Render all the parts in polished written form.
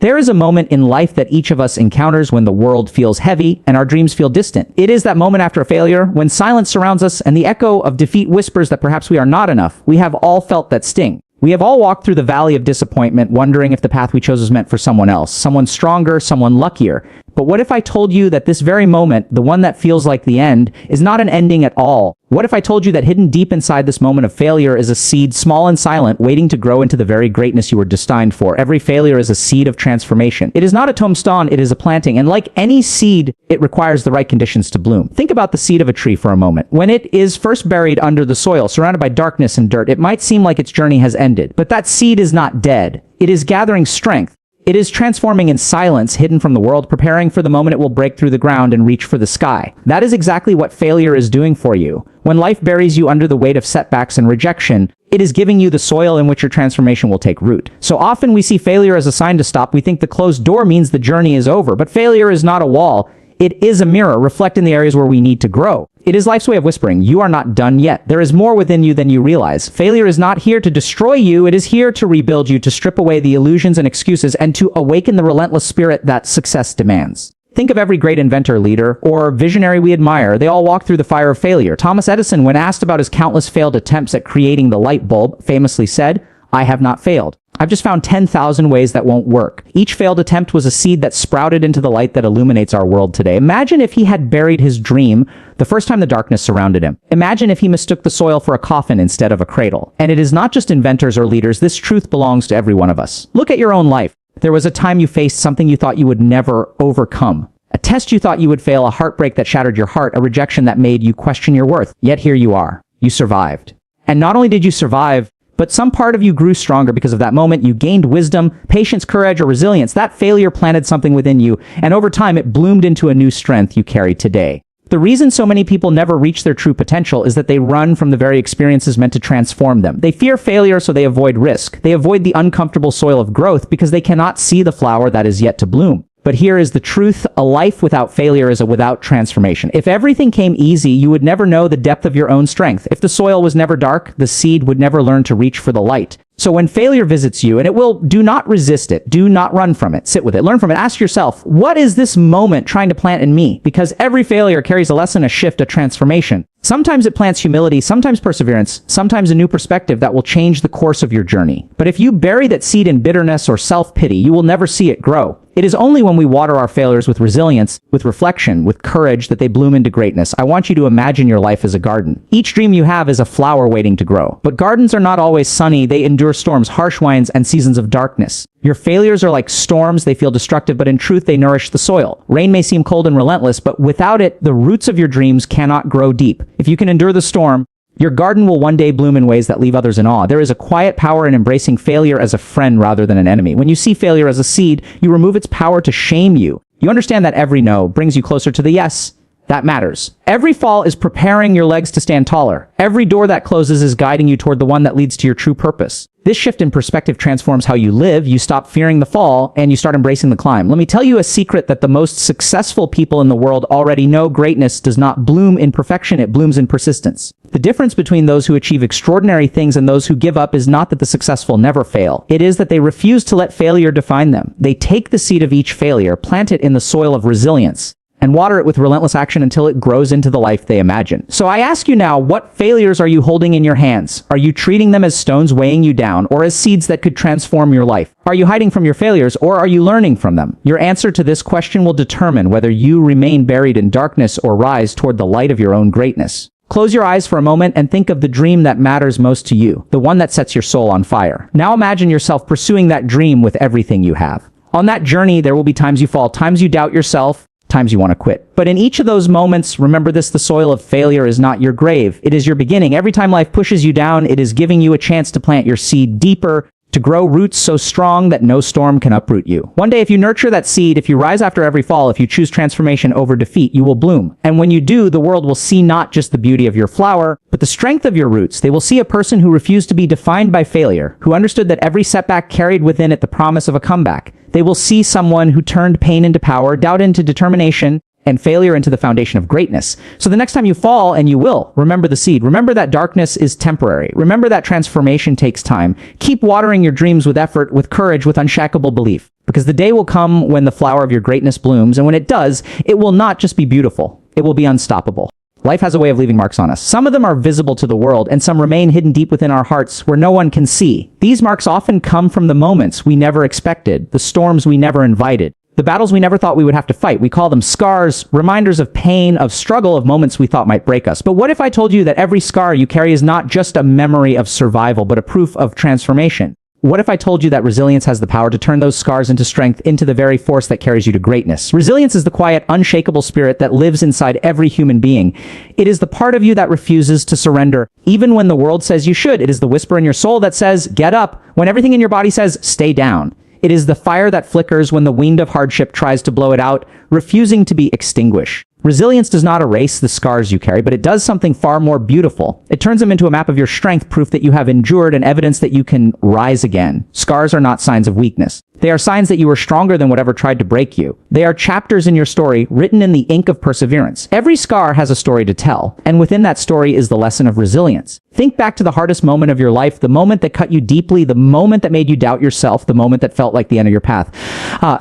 There is a moment in life that each of us encounters when the world feels heavy and our dreams feel distant. It is that moment after a failure, when silence surrounds us and the echo of defeat whispers that perhaps we are not enough. We have all felt that sting. We have all walked through the valley of disappointment, wondering if the path we chose was meant for someone else, someone stronger, someone luckier. But what if I told you that this very moment, the one that feels like the end, is not an ending at all? What if I told you that hidden deep inside this moment of failure is a seed, small and silent, waiting to grow into the very greatness you were destined for? Every failure is a seed of transformation. It is not a tombstone, it is a planting, and like any seed, it requires the right conditions to bloom. Think about the seed of a tree for a moment. When it is first buried under the soil, surrounded by darkness and dirt, it might seem like its journey has ended. But that seed is not dead. It is gathering strength. It is transforming in silence, hidden from the world, preparing for the moment it will break through the ground and reach for the sky. That is exactly what failure is doing for you. When life buries you under the weight of setbacks and rejection, it is giving you the soil in which your transformation will take root. So often we see failure as a sign to stop. We think the closed door means the journey is over, but failure is not a wall. It is a mirror, reflecting the areas where we need to grow. It is life's way of whispering, you are not done yet. There is more within you than you realize. Failure is not here to destroy you. It is here to rebuild you, to strip away the illusions and excuses, and to awaken the relentless spirit that success demands. Think of every great inventor, leader, or visionary we admire. They all walk through the fire of failure. Thomas Edison, when asked about his countless failed attempts at creating the light bulb, famously said, "I have not failed. I've just found 10,000 ways that won't work." Each failed attempt was a seed that sprouted into the light that illuminates our world today. Imagine if he had buried his dream the first time the darkness surrounded him. Imagine if he mistook the soil for a coffin instead of a cradle. And it is not just inventors or leaders. This truth belongs to every one of us. Look at your own life. There was a time you faced something you thought you would never overcome. A test you thought you would fail, a heartbreak that shattered your heart, a rejection that made you question your worth. Yet here you are. You survived. And not only did you survive, but some part of you grew stronger because of that moment. You gained wisdom, patience, courage, or resilience. That failure planted something within you, and over time it bloomed into a new strength you carry today. The reason so many people never reach their true potential is that they run from the very experiences meant to transform them. They fear failure, so they avoid risk. They avoid the uncomfortable soil of growth because they cannot see the flower that is yet to bloom. But here is the truth. A life without failure is a without transformation. If everything came easy, you would never know the depth of your own strength. If the soil was never dark, the seed would never learn to reach for the light. So when failure visits you, and it will, do not resist it. Do not run from it. Sit with it. Learn from it. Ask yourself, what is this moment trying to plant in me? Because every failure carries a lesson, a shift, a transformation. Sometimes it plants humility, sometimes perseverance, sometimes a new perspective that will change the course of your journey. But if you bury that seed in bitterness or self-pity, you will never see it grow. It is only when we water our failures with resilience, with reflection, with courage that they bloom into greatness. I want you to imagine your life as a garden. Each dream you have is a flower waiting to grow. But gardens are not always sunny. They endure storms, harsh winds, and seasons of darkness. Your failures are like storms. They feel destructive, but in truth, they nourish the soil. Rain may seem cold and relentless, but without it, the roots of your dreams cannot grow deep. If you can endure the storm, your garden will one day bloom in ways that leave others in awe. There is a quiet power in embracing failure as a friend rather than an enemy. When you see failure as a seed, you remove its power to shame you. You understand that every no brings you closer to the yes. That matters. Every fall is preparing your legs to stand taller. Every door that closes is guiding you toward the one that leads to your true purpose. This shift in perspective transforms how you live. You stop fearing the fall and you start embracing the climb. Let me tell you a secret that the most successful people in the world already know. Greatness does not bloom in perfection, it blooms in persistence. The difference between those who achieve extraordinary things and those who give up is not that the successful never fail. It is that they refuse to let failure define them. They take the seed of each failure, plant it in the soil of resilience, and water it with relentless action until it grows into the life they imagine. So I ask you now, what failures are you holding in your hands? Are you treating them as stones weighing you down, or as seeds that could transform your life? Are you hiding from your failures, or are you learning from them? Your answer to this question will determine whether you remain buried in darkness or rise toward the light of your own greatness. Close your eyes for a moment and think of the dream that matters most to you, the one that sets your soul on fire. Now imagine yourself pursuing that dream with everything you have. On that journey, there will be times you fall, times you doubt yourself, times you want to quit. But in each of those moments, remember this: the soil of failure is not your grave. It is your beginning. Every time life pushes you down, it is giving you a chance to plant your seed deeper, to grow roots so strong that no storm can uproot you. One day, if you nurture that seed, if you rise after every fall, if you choose transformation over defeat, you will bloom. And when you do, the world will see not just the beauty of your flower, but the strength of your roots. They will see a person who refused to be defined by failure, who understood that every setback carried within it the promise of a comeback. They will see someone who turned pain into power, doubt into determination, and failure into the foundation of greatness. So the next time you fall, and you will, remember the seed. Remember that darkness is temporary. Remember that transformation takes time. Keep watering your dreams with effort, with courage, with unshakable belief. Because the day will come when the flower of your greatness blooms, and when it does, it will not just be beautiful, it will be unstoppable. Life has a way of leaving marks on us. Some of them are visible to the world, and some remain hidden deep within our hearts where no one can see. These marks often come from the moments we never expected, the storms we never invited, the battles we never thought we would have to fight. We call them scars, reminders of pain, of struggle, of moments we thought might break us. But what if I told you that every scar you carry is not just a memory of survival, but a proof of transformation? What if I told you that resilience has the power to turn those scars into strength, into the very force that carries you to greatness? Resilience is the quiet, unshakable spirit that lives inside every human being. It is the part of you that refuses to surrender, even when the world says you should. It is the whisper in your soul that says, get up, when everything in your body says, stay down. It is the fire that flickers when the wind of hardship tries to blow it out, refusing to be extinguished. Resilience does not erase the scars you carry, but it does something far more beautiful. It turns them into a map of your strength, proof that you have endured, and evidence that you can rise again. Scars are not signs of weakness. They are signs that you are stronger than whatever tried to break you. They are chapters in your story, written in the ink of perseverance. Every scar has a story to tell, and within that story is the lesson of resilience. Think back to the hardest moment of your life, the moment that cut you deeply, the moment that made you doubt yourself, the moment that felt like the end of your path.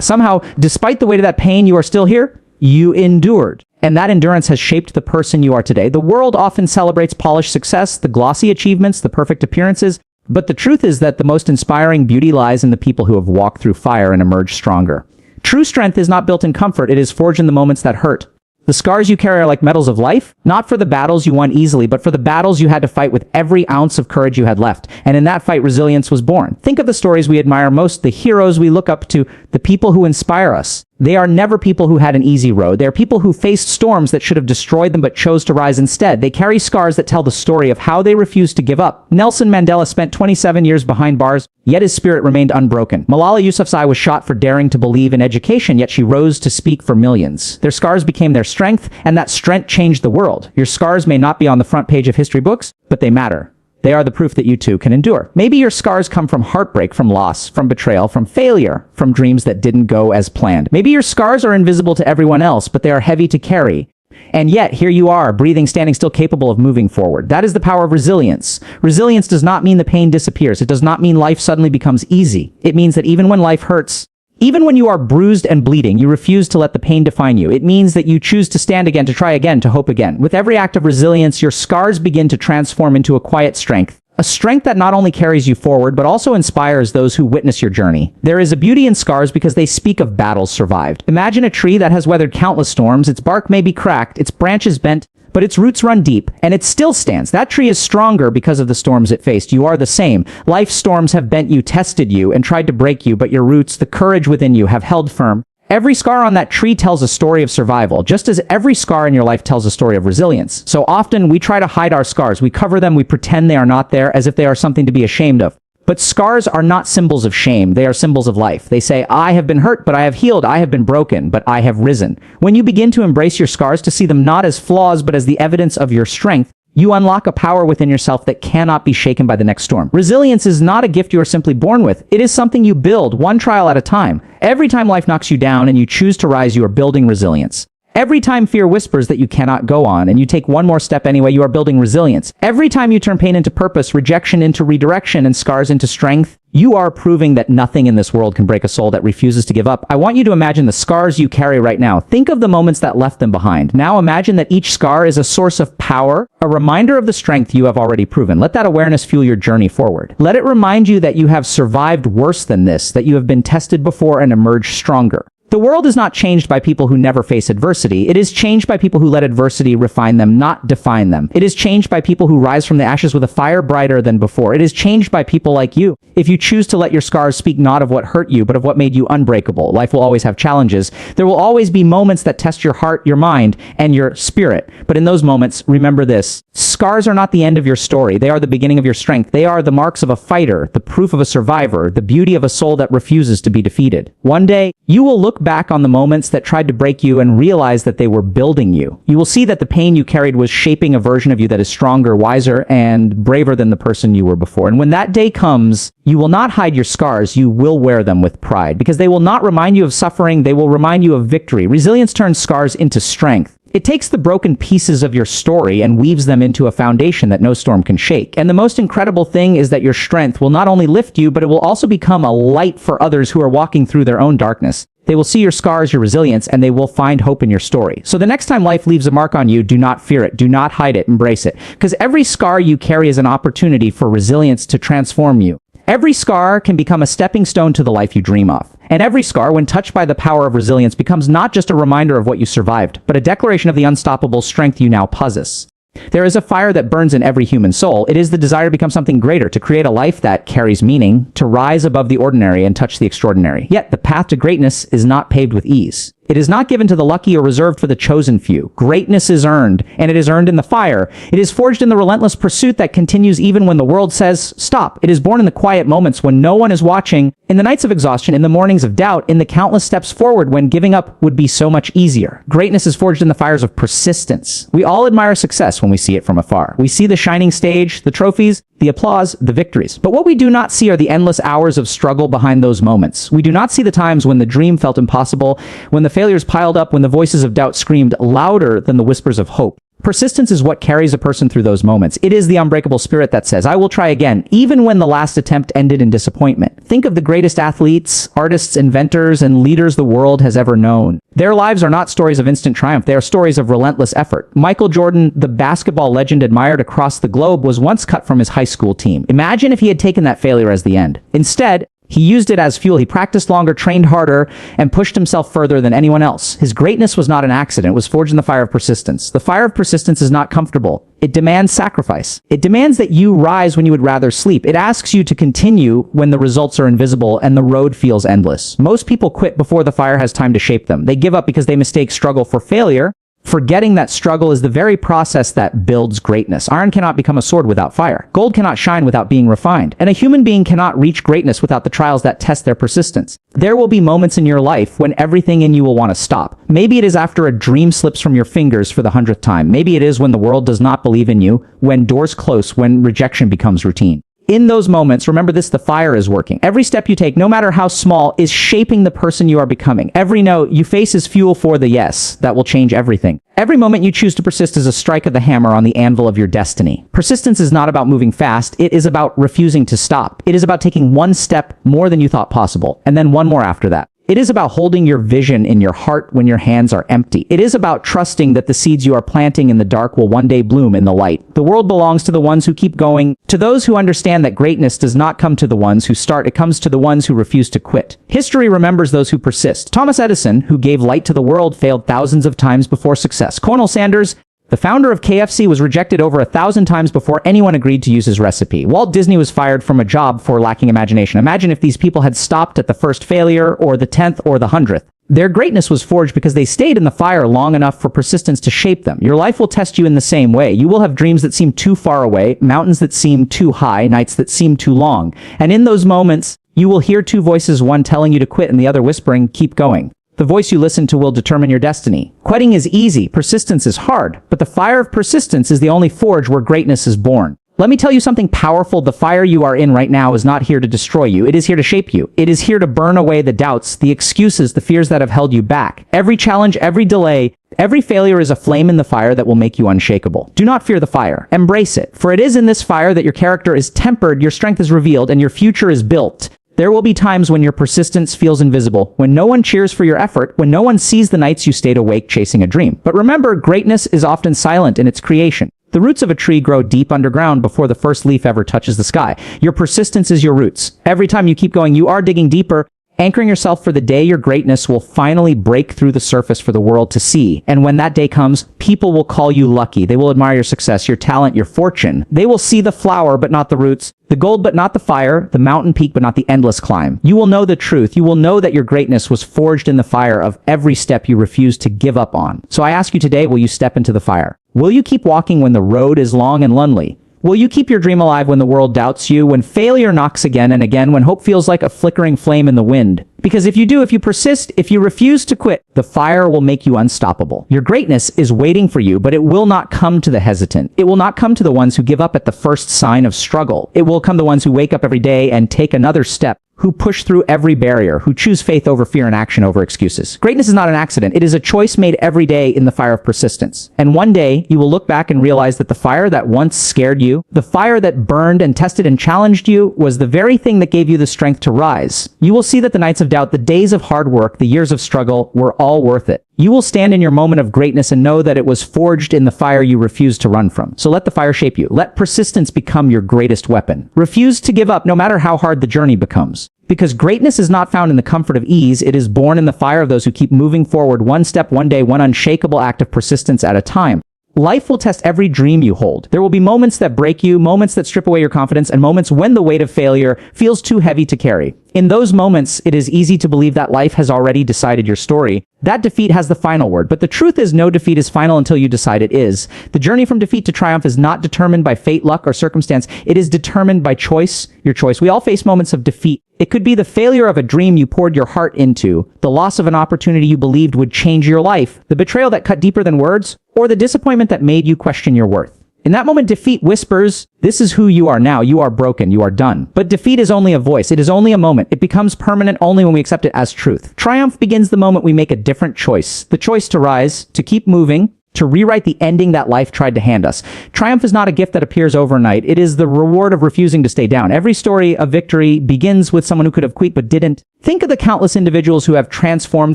Somehow, despite the weight of that pain, you are still here. You endured. And that endurance has shaped the person you are today. The world often celebrates polished success, the glossy achievements, the perfect appearances. But the truth is that the most inspiring beauty lies in the people who have walked through fire and emerged stronger. True strength is not built in comfort, it is forged in the moments that hurt. The scars you carry are like medals of life, not for the battles you won easily, but for the battles you had to fight with every ounce of courage you had left. And in that fight, resilience was born. Think of the stories we admire most, the heroes we look up to, the people who inspire us. They are never people who had an easy road. They are people who faced storms that should have destroyed them but chose to rise instead. They carry scars that tell the story of how they refused to give up. Nelson Mandela spent 27 years behind bars, yet his spirit remained unbroken. Malala Yousafzai was shot for daring to believe in education, yet she rose to speak for millions. Their scars became their strength, and that strength changed the world. Your scars may not be on the front page of history books, but they matter. They are the proof that you too can endure. Maybe your scars come from heartbreak, from loss, from betrayal, from failure, from dreams that didn't go as planned. Maybe your scars are invisible to everyone else, but they are heavy to carry. And yet, here you are, breathing, standing still, capable of moving forward. That is the power of resilience. Resilience does not mean the pain disappears. It does not mean life suddenly becomes easy. It means that even when life hurts, even when you are bruised and bleeding, you refuse to let the pain define you. It means that you choose to stand again, to try again, to hope again. With every act of resilience, your scars begin to transform into a quiet strength. A strength that not only carries you forward, but also inspires those who witness your journey. There is a beauty in scars because they speak of battles survived. Imagine a tree that has weathered countless storms. Its bark may be cracked, its branches bent, but its roots run deep, and it still stands. That tree is stronger because of the storms it faced. You are the same. Life's storms have bent you, tested you, and tried to break you, but your roots, the courage within you, have held firm. Every scar on that tree tells a story of survival, just as every scar in your life tells a story of resilience. So often, we try to hide our scars. We cover them, we pretend they are not there, as if they are something to be ashamed of. But scars are not symbols of shame. They are symbols of life. They say, I have been hurt, but I have healed. I have been broken, but I have risen. When you begin to embrace your scars, to see them not as flaws, but as the evidence of your strength, you unlock a power within yourself that cannot be shaken by the next storm. Resilience is not a gift you are simply born with. It is something you build, one trial at a time. Every time life knocks you down and you choose to rise, you are building resilience. Every time fear whispers that you cannot go on and you take one more step anyway, you are building resilience. Every time you turn pain into purpose, rejection into redirection, and scars into strength, you are proving that nothing in this world can break a soul that refuses to give up. I want you to imagine the scars you carry right now. Think of the moments that left them behind. Now imagine that each scar is a source of power, a reminder of the strength you have already proven. Let that awareness fuel your journey forward. Let it remind you that you have survived worse than this, that you have been tested before and emerged stronger. The world is not changed by people who never face adversity. It is changed by people who let adversity refine them, not define them. It is changed by people who rise from the ashes with a fire brighter than before. It is changed by people like you. If you choose to let your scars speak not of what hurt you, but of what made you unbreakable, life will always have challenges. There will always be moments that test your heart, your mind, and your spirit. But in those moments, remember this. Scars are not the end of your story. They are the beginning of your strength. They are the marks of a fighter, the proof of a survivor, the beauty of a soul that refuses to be defeated. One day, you will look back on the moments that tried to break you and realize that they were building you. You will see that the pain you carried was shaping a version of you that is stronger, wiser, and braver than the person you were before. And when that day comes, you will not hide your scars, you will wear them with pride, because they will not remind you of suffering, they will remind you of victory. Resilience turns scars into strength. It takes the broken pieces of your story and weaves them into a foundation that no storm can shake. And the most incredible thing is that your strength will not only lift you, but it will also become a light for others who are walking through their own darkness. They will see your scars, your resilience, and they will find hope in your story. So the next time life leaves a mark on you, do not fear it. Do not hide it. Embrace it. Because every scar you carry is an opportunity for resilience to transform you. Every scar can become a stepping stone to the life you dream of. And every scar, when touched by the power of resilience, becomes not just a reminder of what you survived, but a declaration of the unstoppable strength you now possess. There is a fire that burns in every human soul. It is the desire to become something greater, to create a life that carries meaning, to rise above the ordinary and touch the extraordinary. Yet the path to greatness is not paved with ease. It is not given to the lucky or reserved for the chosen few. Greatness is earned, and it is earned in the fire. It is forged in the relentless pursuit that continues even when the world says, stop. It is born in the quiet moments when no one is watching, in the nights of exhaustion, in the mornings of doubt, in the countless steps forward when giving up would be so much easier. Greatness is forged in the fires of persistence. We all admire success when we see it from afar. We see the shining stage, the trophies, the applause, the victories. But what we do not see are the endless hours of struggle behind those moments. We do not see the times when the dream felt impossible, when the failures piled up, when the voices of doubt screamed louder than the whispers of hope. Persistence is what carries a person through those moments. It is the unbreakable spirit that says, I will try again, even when the last attempt ended in disappointment. Think of the greatest athletes, artists, inventors, and leaders the world has ever known. Their lives are not stories of instant triumph. They are stories of relentless effort. Michael Jordan, the basketball legend admired across the globe, was once cut from his high school team. Imagine if he had taken that failure as the end. Instead, he used it as fuel. He practiced longer, trained harder, and pushed himself further than anyone else. His greatness was not an accident. It was forged in the fire of persistence. The fire of persistence is not comfortable. It demands sacrifice. It demands that you rise when you would rather sleep. It asks you to continue when the results are invisible and the road feels endless. Most people quit before the fire has time to shape them. They give up because they mistake struggle for failure, forgetting that struggle is the very process that builds greatness. Iron cannot become a sword without fire. Gold cannot shine without being refined. And a human being cannot reach greatness without the trials that test their persistence. There will be moments in your life when everything in you will want to stop. Maybe it is after a dream slips from your fingers for the 100th time. Maybe it is when the world does not believe in you, when doors close, when rejection becomes routine. In those moments, remember this, the fire is working. Every step you take, no matter how small, is shaping the person you are becoming. Every no you face is fuel for the yes that will change everything. Every moment you choose to persist is a strike of the hammer on the anvil of your destiny. Persistence is not about moving fast. It is about refusing to stop. It is about taking one step more than you thought possible, and then one more after that. It is about holding your vision in your heart when your hands are empty. It is about trusting that the seeds you are planting in the dark will one day bloom in the light. The world belongs to the ones who keep going, to those who understand that greatness does not come to the ones who start, it comes to the ones who refuse to quit. History remembers those who persist. Thomas Edison, who gave light to the world, failed thousands of times before success. Colonel Sanders, the founder of KFC, was rejected over 1,000 times before anyone agreed to use his recipe. Walt Disney was fired from a job for lacking imagination. Imagine if these people had stopped at the first failure, or the 10th, or the 100th. Their greatness was forged because they stayed in the fire long enough for persistence to shape them. Your life will test you in the same way. You will have dreams that seem too far away, mountains that seem too high, nights that seem too long. And in those moments, you will hear two voices, one telling you to quit and the other whispering, keep going. The voice you listen to will determine your destiny. Quitting is easy, persistence is hard, but the fire of persistence is the only forge where greatness is born. Let me tell you something powerful. The fire you are in right now is not here to destroy you. It is here to shape you. It is here to burn away the doubts, the excuses, the fears that have held you back. Every challenge, every delay, every failure is a flame in the fire that will make you unshakable. Do not fear the fire. Embrace it. For it is in this fire that your character is tempered, your strength is revealed, and your future is built. There will be times when your persistence feels invisible, when no one cheers for your effort, when no one sees the nights you stayed awake chasing a dream. But remember, greatness is often silent in its creation. The roots of a tree grow deep underground before the first leaf ever touches the sky. Your persistence is your roots. Every time you keep going, you are digging deeper, anchoring yourself for the day your greatness will finally break through the surface for the world to see. And when that day comes, people will call you lucky. They will admire your success, your talent, your fortune. They will see the flower but not the roots, the gold but not the fire, the mountain peak but not the endless climb. You will know the truth. You will know that your greatness was forged in the fire of every step you refuse to give up on. So I ask you today, will you step into the fire? Will you keep walking when the road is long and lonely? Will you keep your dream alive when the world doubts you, when failure knocks again and again, when hope feels like a flickering flame in the wind? Because if you do, if you persist, if you refuse to quit, the fire will make you unstoppable. Your greatness is waiting for you, but it will not come to the hesitant. It will not come to the ones who give up at the first sign of struggle. It will come to the ones who wake up every day and take another step, who push through every barrier, who choose faith over fear and action over excuses. Greatness is not an accident. It is a choice made every day in the fire of persistence. And one day, you will look back and realize that the fire that once scared you, the fire that burned and tested and challenged you, was the very thing that gave you the strength to rise. You will see that the nights of doubt, the days of hard work, the years of struggle were all worth it. You will stand in your moment of greatness and know that it was forged in the fire you refused to run from. So let the fire shape you. Let persistence become your greatest weapon. Refuse to give up no matter how hard the journey becomes. Because greatness is not found in the comfort of ease, it is born in the fire of those who keep moving forward one step, one day, one unshakable act of persistence at a time. Life will test every dream you hold. There will be moments that break you, moments that strip away your confidence, and moments when the weight of failure feels too heavy to carry. In those moments, it is easy to believe that life has already decided your story. That defeat has the final word, but the truth is no defeat is final until you decide it is. The journey from defeat to triumph is not determined by fate, luck, or circumstance. It is determined by choice, your choice. We all face moments of defeat. It could be the failure of a dream you poured your heart into, the loss of an opportunity you believed would change your life, the betrayal that cut deeper than words, or the disappointment that made you question your worth. In that moment, defeat whispers, "This is who you are now. You are broken. You are done." But defeat is only a voice. It is only a moment. It becomes permanent only when we accept it as truth. Triumph begins the moment we make a different choice. The choice to rise, to keep moving, to rewrite the ending that life tried to hand us. Triumph is not a gift that appears overnight. It is the reward of refusing to stay down. Every story of victory begins with someone who could have quit but didn't. Think of the countless individuals who have transformed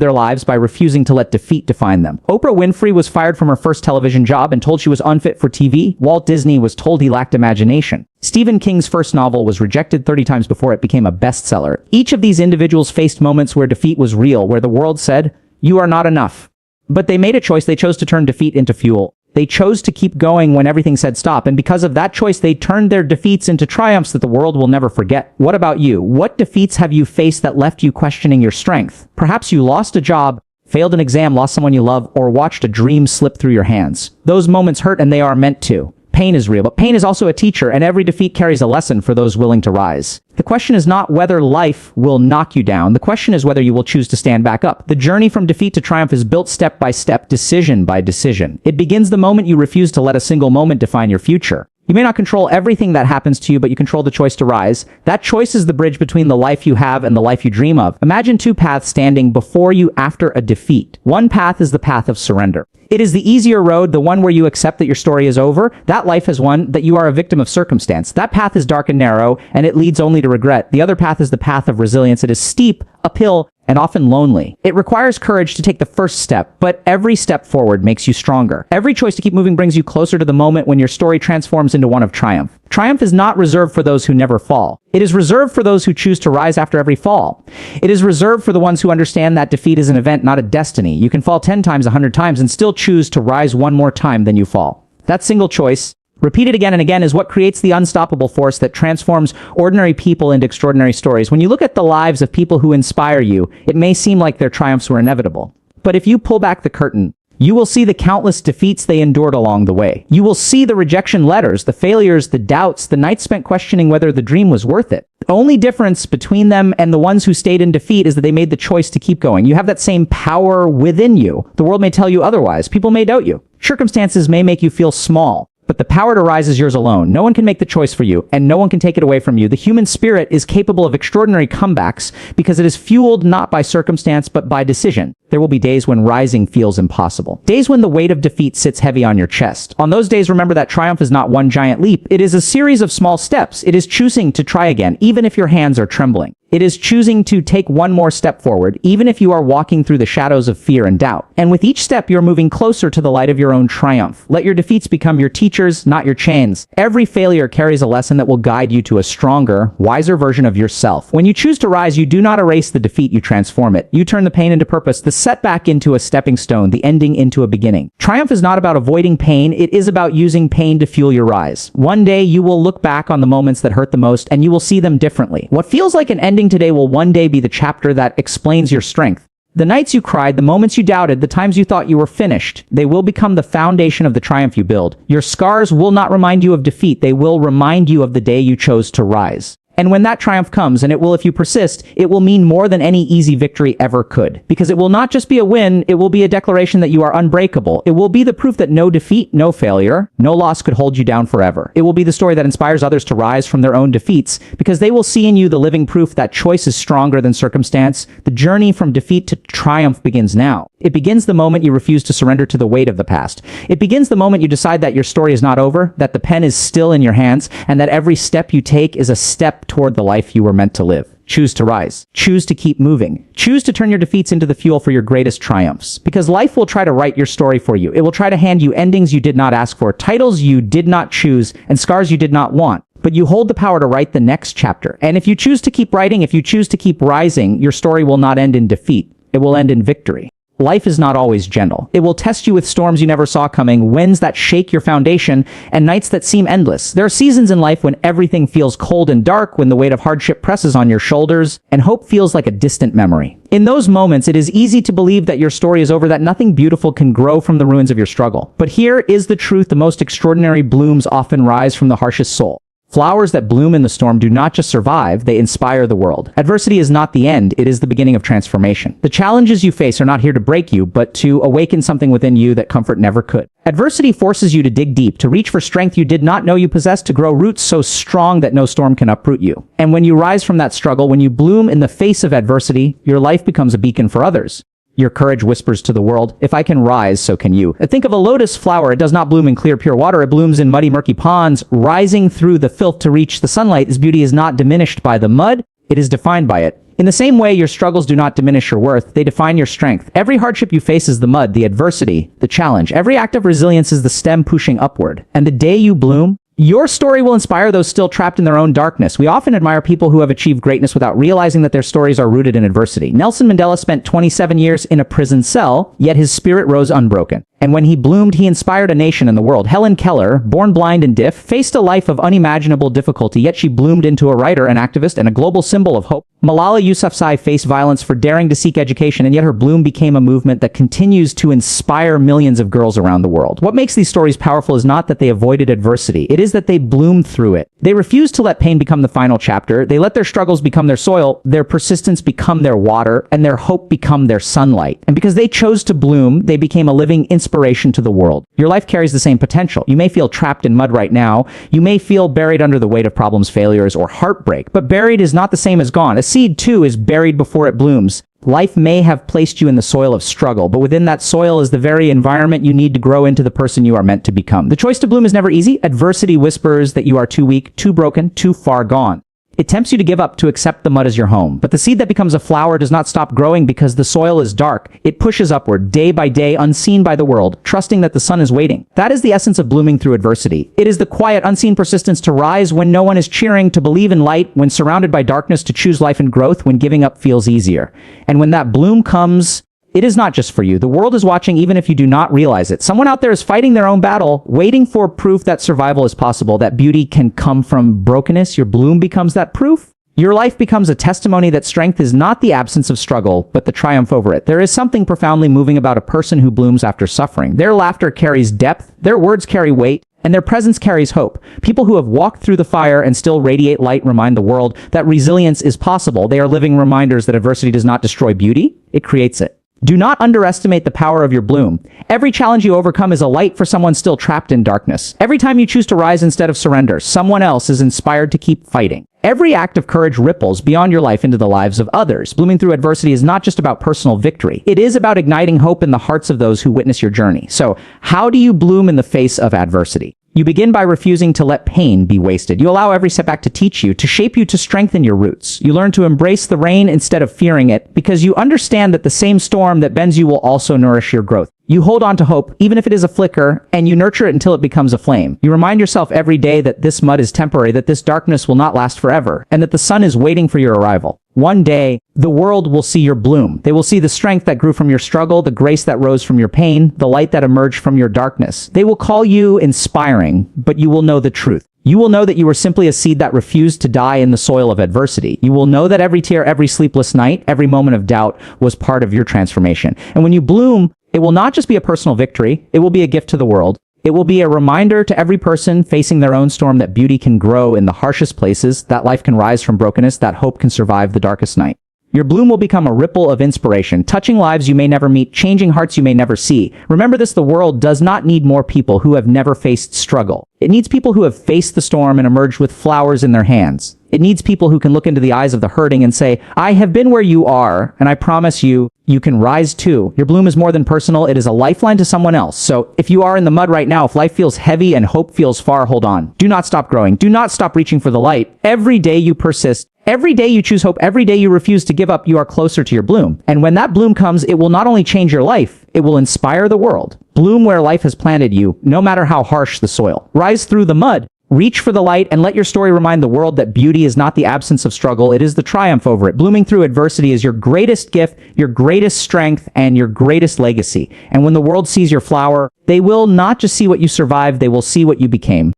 their lives by refusing to let defeat define them. Oprah Winfrey was fired from her first television job and told she was unfit for TV. Walt Disney was told he lacked imagination. Stephen King's first novel was rejected 30 times before it became a bestseller. Each of these individuals faced moments where defeat was real, where the world said, "You are not enough." But they made a choice. They chose to turn defeat into fuel. They chose to keep going when everything said stop. And because of that choice, they turned their defeats into triumphs that the world will never forget. What about you? What defeats have you faced that left you questioning your strength? Perhaps you lost a job, failed an exam, lost someone you love, or watched a dream slip through your hands. Those moments hurt, and they are meant to. Pain is real, but pain is also a teacher, and every defeat carries a lesson for those willing to rise. The question is not whether life will knock you down. The question is whether you will choose to stand back up. The journey from defeat to triumph is built step by step, decision by decision. It begins the moment you refuse to let a single moment define your future. You may not control everything that happens to you, but you control the choice to rise. That choice is the bridge between the life you have and the life you dream of. Imagine two paths standing before you after a defeat. One path is the path of surrender. It is the easier road, the one where you accept that your story is over. That life has won, that you are a victim of circumstance. That path is dark and narrow, and it leads only to regret. The other path is the path of resilience. It is steep, uphill, and often lonely. It requires courage to take the first step, but every step forward makes you stronger. Every choice to keep moving brings you closer to the moment when your story transforms into one of triumph. Triumph is not reserved for those who never fall. It is reserved for those who choose to rise after every fall. It is reserved for the ones who understand that defeat is an event, not a destiny. You can fall 10 times, 100 times, and still choose to rise one more time than you fall. That single choice, repeated again and again, is what creates the unstoppable force that transforms ordinary people into extraordinary stories. When you look at the lives of people who inspire you, it may seem like their triumphs were inevitable. But if you pull back the curtain, you will see the countless defeats they endured along the way. You will see the rejection letters, the failures, the doubts, the nights spent questioning whether the dream was worth it. The only difference between them and the ones who stayed in defeat is that they made the choice to keep going. You have that same power within you. The world may tell you otherwise. People may doubt you. Circumstances may make you feel small. But the power to rise is yours alone. No one can make the choice for you, and no one can take it away from you. The human spirit is capable of extraordinary comebacks because it is fueled not by circumstance, but by decision. There will be days when rising feels impossible. Days when the weight of defeat sits heavy on your chest. On those days, remember that triumph is not one giant leap. It is a series of small steps. It is choosing to try again, even if your hands are trembling. It is choosing to take one more step forward, even if you are walking through the shadows of fear and doubt. And with each step, you're moving closer to the light of your own triumph. Let your defeats become your teachers, not your chains. Every failure carries a lesson that will guide you to a stronger, wiser version of yourself. When you choose to rise, you do not erase the defeat, you transform it. You turn the pain into purpose, the setback into a stepping stone, the ending into a beginning. Triumph is not about avoiding pain, it is about using pain to fuel your rise. One day, you will look back on the moments that hurt the most, and you will see them differently. What feels like an ending today will one day be the chapter that explains your strength. The nights you cried, the moments you doubted, the times you thought you were finished, they will become the foundation of the triumph you build. Your scars will not remind you of defeat, they will remind you of the day you chose to rise. And when that triumph comes, and it will if you persist, it will mean more than any easy victory ever could. Because it will not just be a win, it will be a declaration that you are unbreakable. It will be the proof that no defeat, no failure, no loss could hold you down forever. It will be the story that inspires others to rise from their own defeats, because they will see in you the living proof that choice is stronger than circumstance. The journey from defeat to triumph begins now. It begins the moment you refuse to surrender to the weight of the past. It begins the moment you decide that your story is not over, that the pen is still in your hands, and that every step you take is a step toward the life you were meant to live. Choose to rise. Choose to keep moving. Choose to turn your defeats into the fuel for your greatest triumphs. Because life will try to write your story for you. It will try to hand you endings you did not ask for, titles you did not choose, and scars you did not want. But you hold the power to write the next chapter. And if you choose to keep writing, if you choose to keep rising, your story will not end in defeat. It will end in victory. Life is not always gentle. It will test you with storms you never saw coming, winds that shake your foundation, and nights that seem endless. There are seasons in life when everything feels cold and dark, when the weight of hardship presses on your shoulders, and hope feels like a distant memory. In those moments, it is easy to believe that your story is over, that nothing beautiful can grow from the ruins of your struggle. But here is the truth: the most extraordinary blooms often rise from the harshest soul. Flowers that bloom in the storm do not just survive, they inspire the world. Adversity is not the end, it is the beginning of transformation. The challenges you face are not here to break you, but to awaken something within you that comfort never could. Adversity forces you to dig deep, to reach for strength you did not know you possessed, to grow roots so strong that no storm can uproot you. And when you rise from that struggle, when you bloom in the face of adversity, your life becomes a beacon for others. Your courage whispers to the world, if I can rise, so can you. Think of a lotus flower. It does not bloom in clear, pure water. It blooms in muddy, murky ponds. Rising through the filth to reach the sunlight, its beauty is not diminished by the mud. It is defined by it. In the same way, your struggles do not diminish your worth. They define your strength. Every hardship you face is the mud, the adversity, the challenge. Every act of resilience is the stem pushing upward. And the day you bloom, your story will inspire those still trapped in their own darkness. We often admire people who have achieved greatness without realizing that their stories are rooted in adversity. Nelson Mandela spent 27 years in a prison cell, yet his spirit rose unbroken. And when he bloomed, he inspired a nation and the world. Helen Keller, born blind and deaf, faced a life of unimaginable difficulty, yet she bloomed into a writer, an activist, and a global symbol of hope. Malala Yousafzai faced violence for daring to seek education, and yet her bloom became a movement that continues to inspire millions of girls around the world. What makes these stories powerful is not that they avoided adversity. It is that they bloomed through it. They refused to let pain become the final chapter. They let their struggles become their soil, their persistence become their water, and their hope become their sunlight. And because they chose to bloom, they became a living inspiration to the world. Your life carries the same potential. You may feel trapped in mud right now. You may feel buried under the weight of problems, failures, or heartbreak. But buried is not the same as gone. A seed, too, is buried before it blooms. Life may have placed you in the soil of struggle, but within that soil is the very environment you need to grow into the person you are meant to become. The choice to bloom is never easy. Adversity whispers that you are too weak, too broken, too far gone. It tempts you to give up, to accept the mud as your home. But the seed that becomes a flower does not stop growing because the soil is dark. It pushes upward, day by day, unseen by the world, trusting that the sun is waiting. That is the essence of blooming through adversity. It is the quiet, unseen persistence to rise when no one is cheering, to believe in light, when surrounded by darkness, to choose life and growth, when giving up feels easier. And when that bloom comes, it is not just for you. The world is watching even if you do not realize it. Someone out there is fighting their own battle, waiting for proof that survival is possible, that beauty can come from brokenness. Your bloom becomes that proof. Your life becomes a testimony that strength is not the absence of struggle, but the triumph over it. There is something profoundly moving about a person who blooms after suffering. Their laughter carries depth, their words carry weight, and their presence carries hope. People who have walked through the fire and still radiate light remind the world that resilience is possible. They are living reminders that adversity does not destroy beauty, it creates it. Do not underestimate the power of your bloom. Every challenge you overcome is a light for someone still trapped in darkness. Every time you choose to rise instead of surrender, someone else is inspired to keep fighting. Every act of courage ripples beyond your life into the lives of others. Blooming through adversity is not just about personal victory. It is about igniting hope in the hearts of those who witness your journey. So, how do you bloom in the face of adversity? You begin by refusing to let pain be wasted. You allow every setback to teach you, to shape you, to strengthen your roots. You learn to embrace the rain instead of fearing it, because you understand that the same storm that bends you will also nourish your growth. You hold on to hope, even if it is a flicker, and you nurture it until it becomes a flame. You remind yourself every day that this mud is temporary, that this darkness will not last forever, and that the sun is waiting for your arrival. One day, the world will see your bloom. They will see the strength that grew from your struggle, the grace that rose from your pain, the light that emerged from your darkness. They will call you inspiring, but you will know the truth. You will know that you were simply a seed that refused to die in the soil of adversity. You will know that every tear, every sleepless night, every moment of doubt was part of your transformation. And when you bloom, it will not just be a personal victory, it will be a gift to the world. It will be a reminder to every person facing their own storm that beauty can grow in the harshest places, that life can rise from brokenness, that hope can survive the darkest night. Your bloom will become a ripple of inspiration, touching lives you may never meet, changing hearts you may never see. Remember this, the world does not need more people who have never faced struggle. It needs people who have faced the storm and emerged with flowers in their hands. It needs people who can look into the eyes of the hurting and say, I have been where you are, and I promise you, you can rise too. Your bloom is more than personal, it is a lifeline to someone else. So if you are in the mud right now, if life feels heavy and hope feels far, hold on. Do not stop growing. Do not stop reaching for the light. Every day you persist, every day you choose hope, every day you refuse to give up, you are closer to your bloom. And when that bloom comes, it will not only change your life, it will inspire the world. Bloom where life has planted you, no matter how harsh the soil. Rise through the mud. Reach for the light and let your story remind the world that beauty is not the absence of struggle, it is the triumph over it. Blooming through adversity is your greatest gift, your greatest strength, and your greatest legacy. And when the world sees your flower, they will not just see what you survived, they will see what you became.